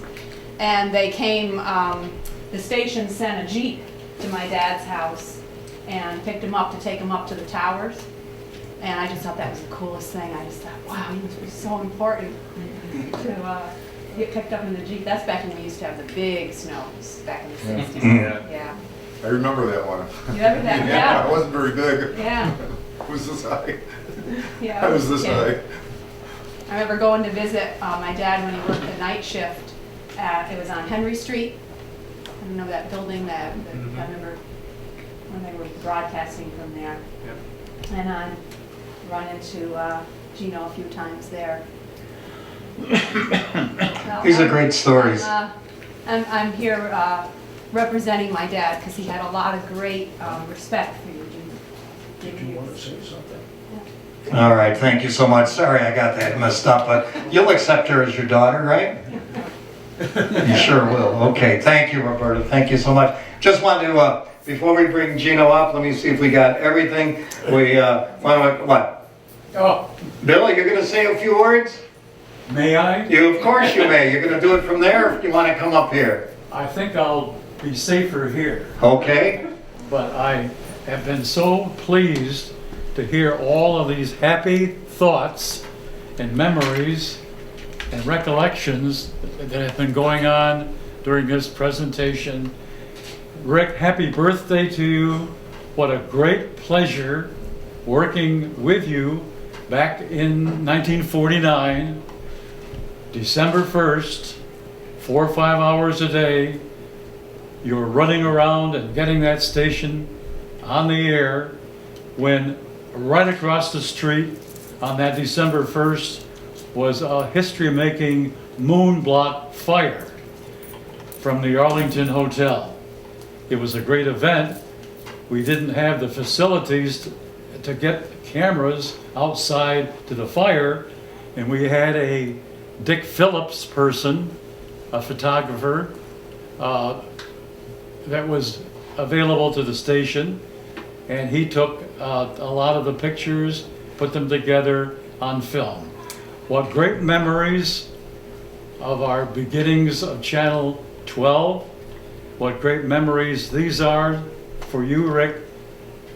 And they came, the station sent a Jeep to my dad's house and picked him up to take him up to the towers. And I just thought that was the coolest thing. I just thought, wow, he must be so important to get picked up in the Jeep. That's back when we used to have the big snows back in the 60s. Yeah. I remember that one. You remember that? Yeah. It wasn't very big. Yeah. It was this high. Yeah. I was this high. I remember going to visit my dad when he worked the night shift. It was on Henry Street. I don't know that building that I remember when they were broadcasting from there. Yep. And I run into Gino a few times there. These are great stories. I'm here representing my dad because he had a lot of great respect for you, Gino. Did you want to say something? All right, thank you so much. Sorry I got that messed up, but you'll accept her as your daughter, right? You sure will. Okay, thank you, Roberta. Thank you so much. Just wanted to, before we bring Gino up, let me see if we got everything. We, what? Oh, Bill, you're gonna say a few words? may I? Of course you may. You're gonna do it from there if you wanna come up here. I think I'll be safer here, Okay? but I have been so pleased to hear all of these happy thoughts and memories and recollections that have been going on during this presentation. Rick, happy birthday to you. What a great pleasure working with you back in 1949, December 1st, 4 or 5 hours a day. You were running around and getting that station on the air when right across the street on that December 1st was a history-making moon block fire from the Arlington Hotel. It was a great event. We didn't have the facilities to get cameras outside to the fire, and we had a Dick Phillips person, a photographer, that was available to the station, and he took a lot of the pictures, put them together on film. What great memories of our beginnings of Channel 12. What great memories these are for you, Rick,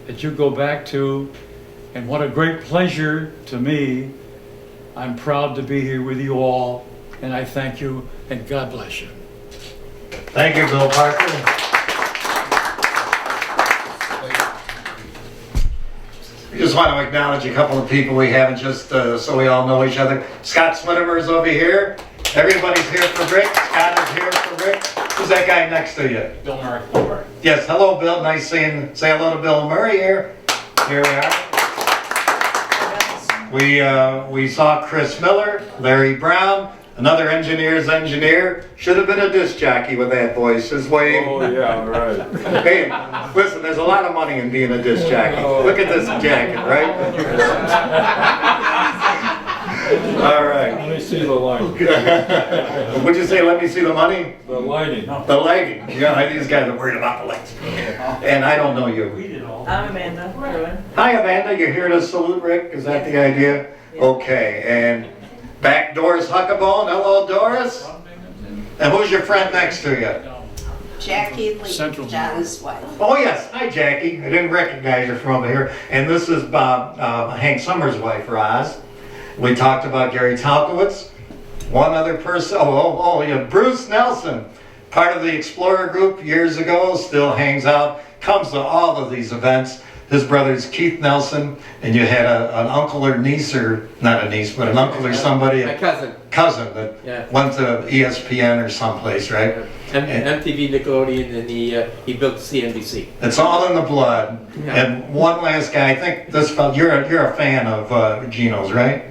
that you go back to. And what a great pleasure to me. I'm proud to be here with you all, and I thank you, and God bless you. Thank you, Bill Parker. We just want to acknowledge a couple of people we haven't, just so we all know each other. Scott Swinnermer's over here. Everybody's here for Rick. Scott is here for Rick. Who's that guy next to you? Bill Murray. Yes, hello, Bill. Nice seeing. Say hello to Bill Murray here. Here we are. We saw Chris Miller, Larry Brown, another engineer's engineer. Should have been a disc jockey with that voice. His way. Oh, yeah, right. Hey, listen, there's a lot of money in being a disc jockey. Look at this jacket, right? All right. Let me see the light. What'd you say? Let me see the money? The lighting. The lighting. Yeah, these guys are worried about the lights. And I don't know you. I'm Amanda Bruin. Hi, Amanda. You're here to salute Rick? Is that the idea? Okay. And back Doris Huckabone. Hello, Doris. And who's your friend next to you? Jackie Lee, John's wife. Oh, yes. Hi, Jackie. I didn't recognize you from over here. And this is Hank Summers' wife, Roz. We talked about Gary Talkowitz. One other person, yeah, Bruce Nelson, part of the Explorer group years ago, still hangs out, comes to all of these events. His brother's Keith Nelson, and you had an uncle or niece, or not a niece, but an uncle or somebody. My cousin. Cousin that went to ESPN or someplace, right? MTV, Nickelodeon, and he built CNBC. It's all in the blood. Yeah. And one last guy, I think this fellow, you're a fan of Gino's, right?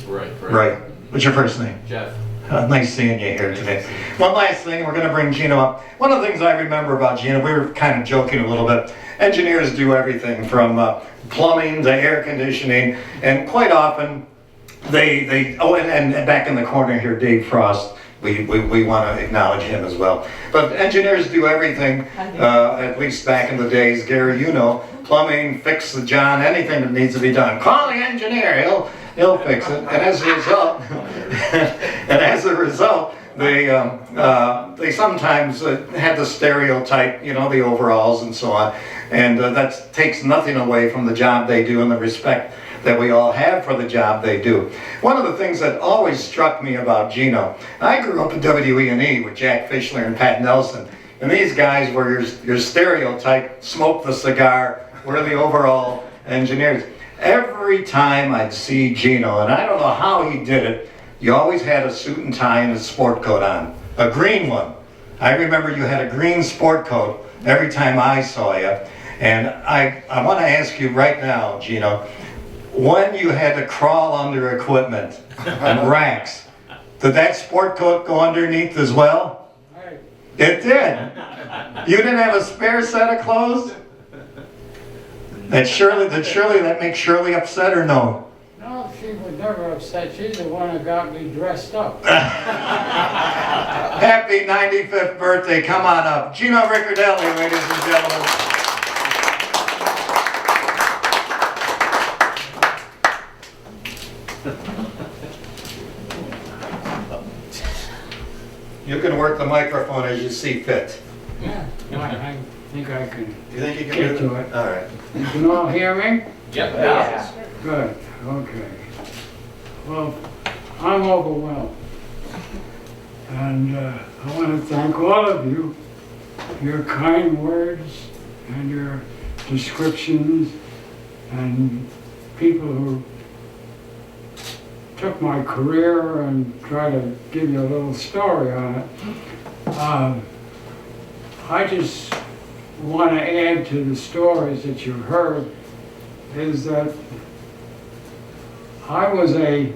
Right. What's your first name? Jeff. Nice seeing you here today. One last thing, we're going to bring Gino up. One of the things I remember about Gino, we were kind of joking a little bit. Engineers do everything from plumbing to air conditioning, and quite often and back in the corner here, Dave Frost. We want to acknowledge him as well. But engineers do everything, at least back in the days. Gary, you know, plumbing, fix the John, anything that needs to be done. Call the engineer, he'll fix it. And as a result, they sometimes had the stereotype, you know, the overalls and so on. And that takes nothing away from the job they do and the respect that we all have for the job they do. One of the things that always struck me about Gino, I grew up at WE&E with Jack Fischler and Pat Nelson, and these guys were your stereotype, smoke the cigar, we're the overall engineers. Every time I'd see Gino, and I don't know how he did it, you always had a suit and tie and a sport coat on, a green one. I remember you had a green sport coat every time I saw you, and I want to ask you right now, Gino, when you had to crawl under equipment and racks, did that sport coat go underneath as well? It did. You didn't have a spare set of clothes? Did that make Shirley upset or no? No, she was never upset. She's the one that got me dressed up. Happy 95th birthday. Come on up. Gino Ricciardelli, ladies and gentlemen. You can work the microphone as you see fit. Yeah, I think I can You think you can get do to it. All right. You can all hear me? Yep. Yeah. Good, okay. Well, I'm overwhelmed. And I want to thank all of you, your kind words and your descriptions, and people who took my career and try to give you a little story on it. I just want to add to the stories that you've heard is that I was a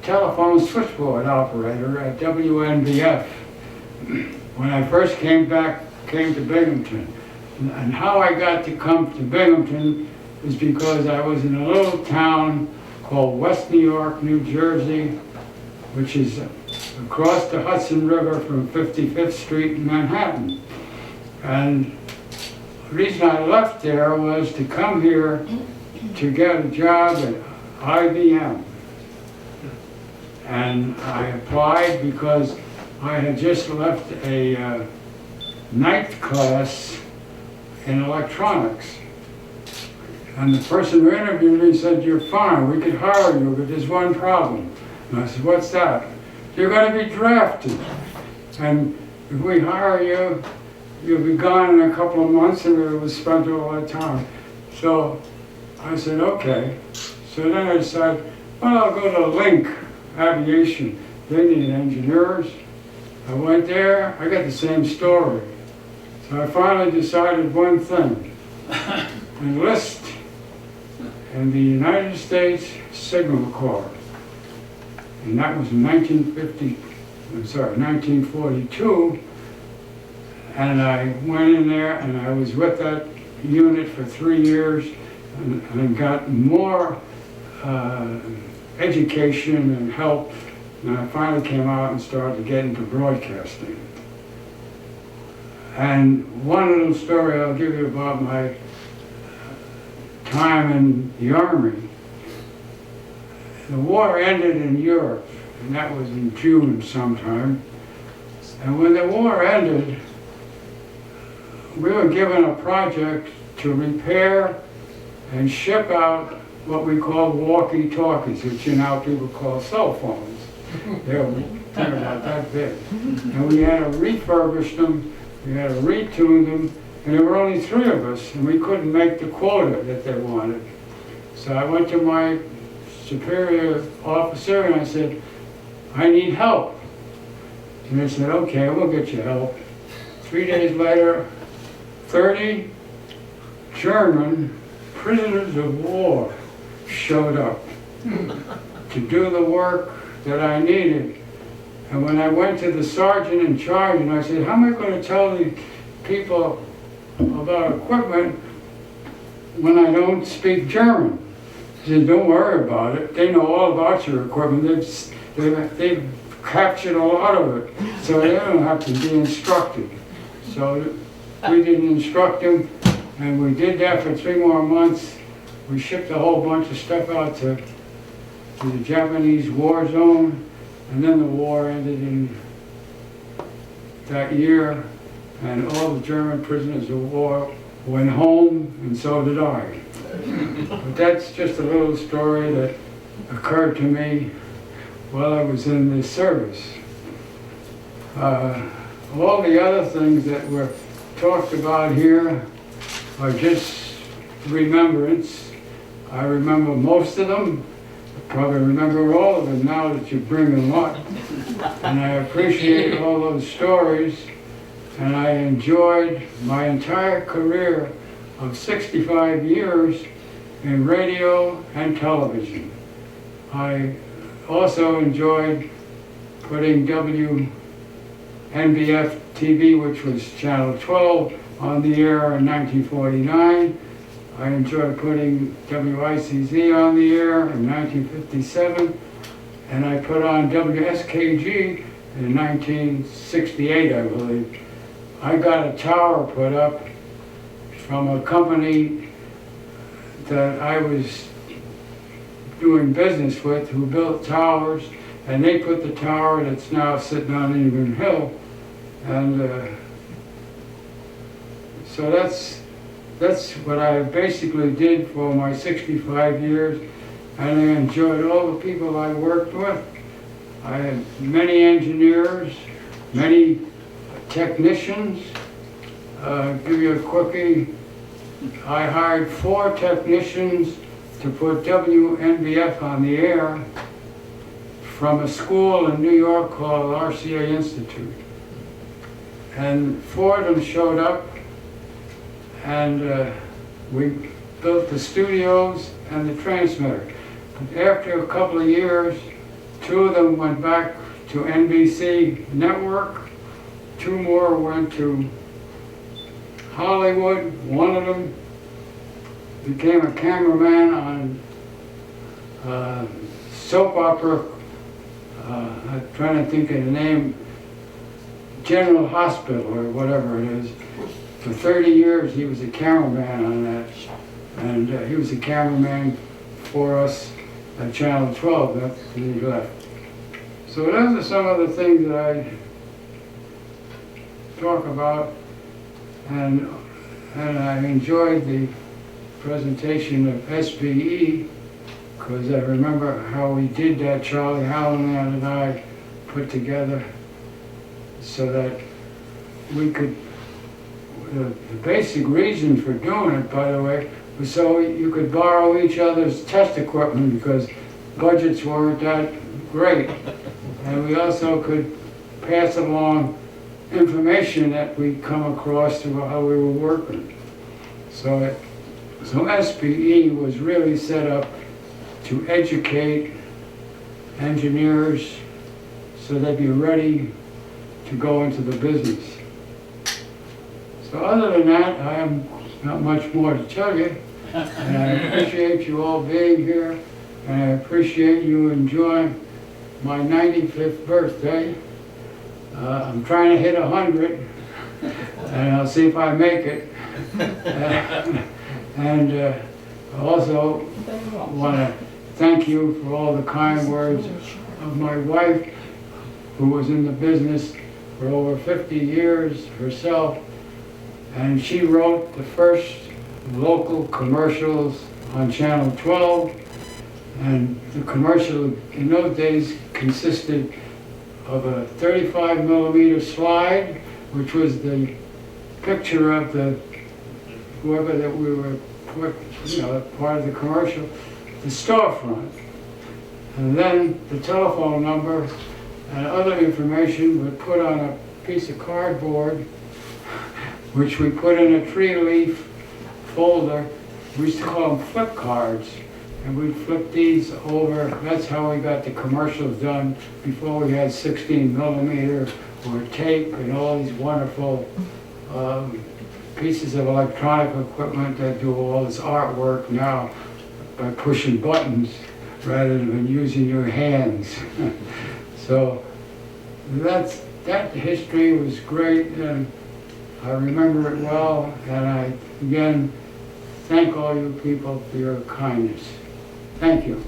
telephone switchboard operator at WNBF when I first came to Binghamton. And how I got to come to Binghamton is because I was in a little town called West New York, New Jersey, which is across the Hudson River from 55th Street in Manhattan. And the reason I left there was to come here to get a job at IBM. And I applied because I had just left a ninth class in electronics. And the person who interviewed me said, "You're fine, we could hire you, but there's one problem." And I said, "What's that?" "You're going to be drafted. And if we hire you, you'll be gone in a couple of months," and we would spend all that time. So I said, "Okay." So then I decided, well, I'll go to Link Aviation. They need engineers. I went there, I got the same story. So I finally decided one thing, enlist in the United States Signal Corps. And that was in 1942. And I went in there and I was with that unit for 3 years and got more education and help. And I finally came out and started to get into broadcasting. And one little story I'll give you about my time in the Army. The war ended in Europe, and that was in June sometime. And when the war ended, we were given a project to repair and ship out what we call walkie-talkies, which now people call cell phones. They were about that big. And we had to refurbish them, we had to retune them, and there were only 3 of us, and we couldn't make the quota that they wanted. So I went to my superior officer and I said, "I need help." And they said, "Okay, we'll get you help." 3 days later, 30 German prisoners of war showed up to do the work that I needed. And when I went to the sergeant in charge and I said, "How am I going to tell these people about equipment when I don't speak German?" He said, "Don't worry about it. They know all about your equipment. They've captured a lot of it, so they don't have to be instructed." So we didn't instruct them, and we did that for 3 more months. We shipped a whole bunch of stuff out to the Japanese war zone, and then the war ended in that year, and all the German prisoners of war went home, and so did I. But that's just a little story that occurred to me while I was in the service. All the other things that were talked about here are just remembrance. I remember most of them. I probably remember all of them now that you bring them up. And I appreciate all those stories. And I enjoyed my entire career of 65 years in radio and television. I also enjoyed putting WNBF TV, which was Channel 12, on the air in 1949. I enjoyed putting WICZ on the air in 1957. And I put on WSKG in 1968, I believe. I got a tower put up from a company that I was doing business with, who built towers, and they put the tower that's now sitting on Indian Hill. And so that's what I basically did for my 65 years, and I enjoyed all the people I worked with. I had many engineers, many technicians. Give you a quickie. I hired 4 technicians to put WNBF on the air from a school in New York called RCA Institute. And 4 of them showed up, and we built the studios and the transmitter. But after a couple of years, 2 of them went back to NBC Network, 2 more went to Hollywood. 1 of them became a cameraman on soap opera, I'm trying to think of the name, General Hospital or whatever it is. For 30 years he was a cameraman on that, and he was a cameraman for us at Channel 12 after he left. So those are some of the things that I talk about, and I enjoyed the presentation of SBE, because I remember how we did that. Charlie Hallinan and I put together so that we could, the basic reason for doing it, by the way, was so you could borrow each other's test equipment, because budgets weren't that great. And we also could pass along information that we come across through how we were working. So SPE was really set up to educate engineers so they'd be ready to go into the business. So other than that, I have not much more to tell you. And I appreciate you all being here, and I appreciate you enjoying my 95th birthday. I'm trying to hit 100, and I'll see if I make it. And I also want to thank you for all the kind words of my wife, who was in the business for over 50 years herself, and she wrote the first local commercials on Channel 12, and the commercial in those days consisted of a 35mm slide, which was the picture of the whoever that we were put, part of the commercial, the storefront, and then the telephone number and other information were put on a piece of cardboard, which we put in a tree leaf folder. We used to call them flip cards, and we'd flip these over. That's how we got the commercials done before we had 16mm or tape and all these wonderful pieces of electronic equipment that do all this artwork now by pushing buttons rather than using your hands. So that history was great, and I remember it well, and I again thank all you people for your kindness. Thank you.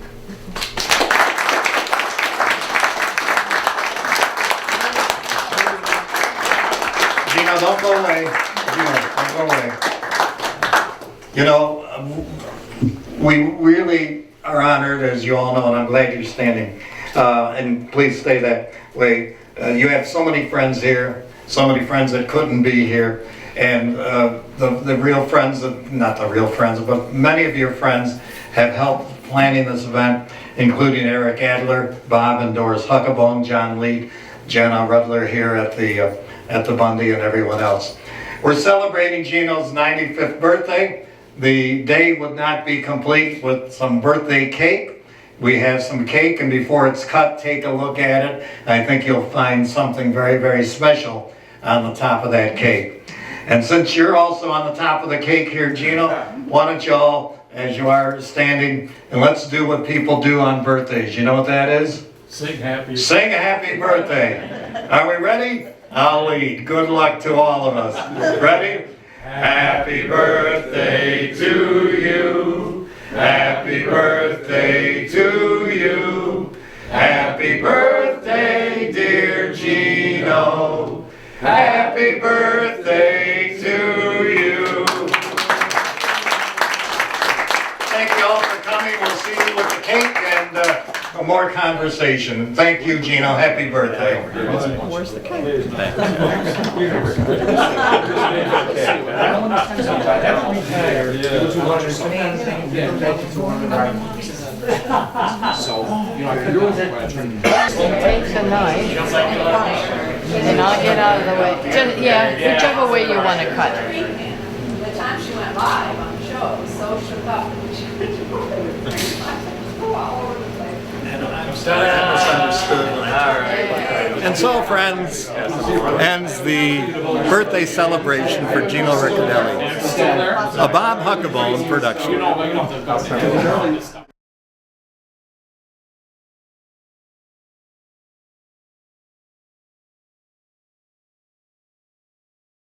Gino, don't go away. Gino, don't go away. You know, we really are honored, as you all know, and I'm glad you're standing. And please stay that way. You have so many friends here, so many friends that couldn't be here, and the real friends, not the real friends, but many of your friends have helped planning this event, including Eric Adler, Bob and Doris Huckabone, John Lee, Jenna Rudler here at the Bundy, and everyone else. We're celebrating Gino's 95th birthday. The day would not be complete with some birthday cake. We have some cake, and before it's cut, take a look at it. I think you'll find something very, very special on the top of that cake. And since you're also on the top of the cake here, Gino, why don't you all, as you are standing, and let's do what people do on birthdays. You know what that is? Sing happy. Sing a happy birthday. Are we ready? I'll lead. Good luck to all of us. Ready? Happy birthday to you. Happy birthday to more conversation. Thank you, Gino. Happy birthday. Where's the cake? Take the knife, and I'll get out of the way. Just, yeah, whichever way you want to cut. The time she went live on the show, it was so shook up. All over the place. And so, friends, ends the birthday celebration for Gino Ricciardelli, a Bob Huckabone production.